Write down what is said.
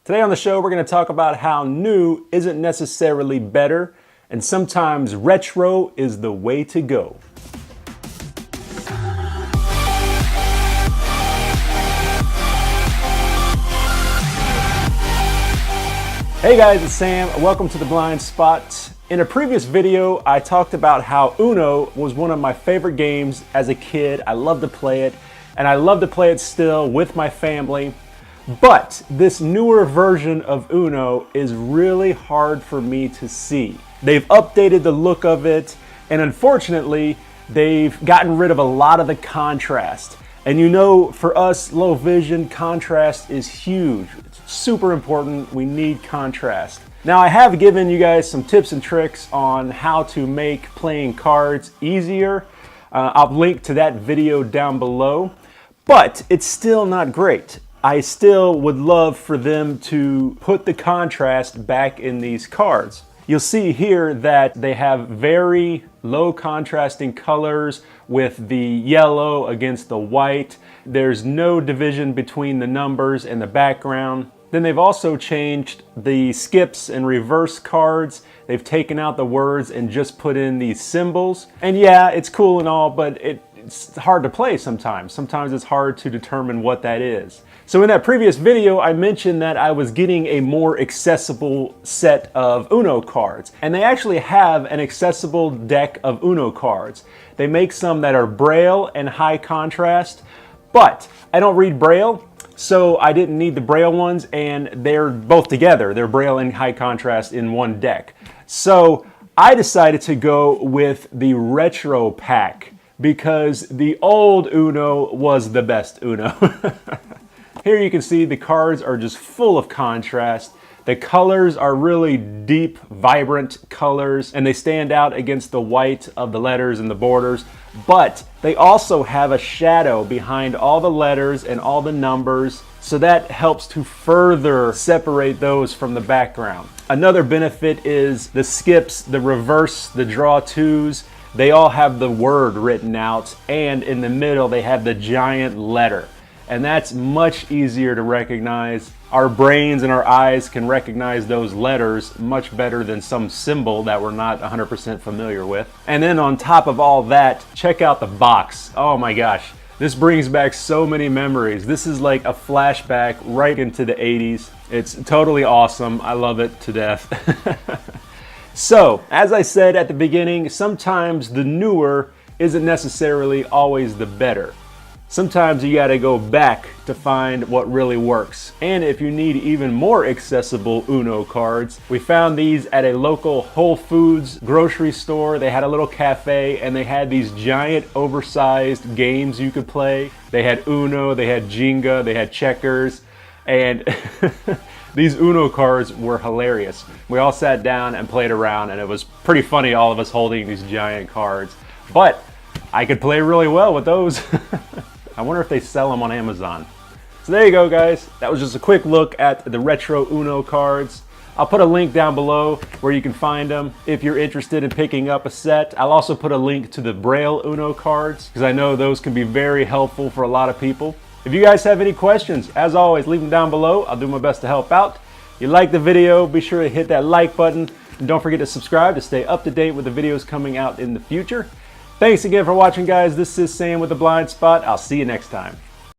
Today on the show, we're going to talk about how new isn't necessarily better, and sometimes retro is the way to go. Hey guys, it's Sam. Welcome to The Blind Spot. In a previous video, I talked about how Uno was one of my favorite games as a kid. I loved to play it, and I love to play it still with my family. But this newer version of Uno is really hard for me to see. They've updated the look of it, and unfortunately, they've gotten rid of a lot of the contrast. And you know, for us, low vision, contrast is huge. It's super important. We need contrast. Now, I have given you guys some tips and tricks on how to make playing cards easier. I'll link to that video down below, but it's still not great. I still would love for them to put the contrast back in these cards. You'll see here that they have very low contrasting colors with the yellow against the white. There's no division between the numbers and the background. Then they've also changed the skips and reverse cards. They've taken out the words and just put in these symbols. And yeah, it's cool and all, but it's hard to play sometimes. Sometimes it's hard to determine what that is. So in that previous video, I mentioned that I was getting a more accessible set of Uno cards. And they actually have an accessible deck of Uno cards. They make some that are Braille and high contrast, but I don't read Braille, so I didn't need the Braille ones, and they're both together. They're Braille and high contrast in one deck. So I decided to go with the retro pack because the old Uno was the best Uno. Here you can see the cards are just full of contrast. The colors are really deep, vibrant colors, and they stand out against the white of the letters and the borders. But they also have a shadow behind all the letters and all the numbers, so that helps to further separate those from the background. Another benefit is the skips, the reverse, the draw twos. They all have the word written out, and in the middle they have the giant letter. And that's much easier to recognize. Our brains and our eyes can recognize those letters much better than some symbol that we're not 100% familiar with. And then on top of all that, check out the box. Oh my gosh, this brings back so many memories. This is like a flashback right into the 80s. It's totally awesome. I love it to death. So, as I said at the beginning, sometimes the newer isn't necessarily always the better. Sometimes you gotta go back to find what really works. And if you need even more accessible Uno cards, we found these at a local Whole Foods grocery store. They had a little cafe and they had these giant oversized games you could play. They had Uno, they had Jenga, they had checkers, and these Uno cards were hilarious. We all sat down and played around, and it was pretty funny, all of us holding these giant cards. But I could play really well with those. I wonder if they sell them on Amazon. So there you go, guys. That was just a quick look at the retro Uno cards. I'll put a link down below where you can find them if you're interested in picking up a set. I'll also put a link to the Braille Uno cards because I know those can be very helpful for a lot of people. If you guys have any questions, as always, leave them down below. I'll do my best to help out. If you like the video, be sure to hit that like button. And don't forget to subscribe to stay up to date with the videos coming out in the future. Thanks again for watching, guys. This is Sam with The Blind Spot. I'll see you next time.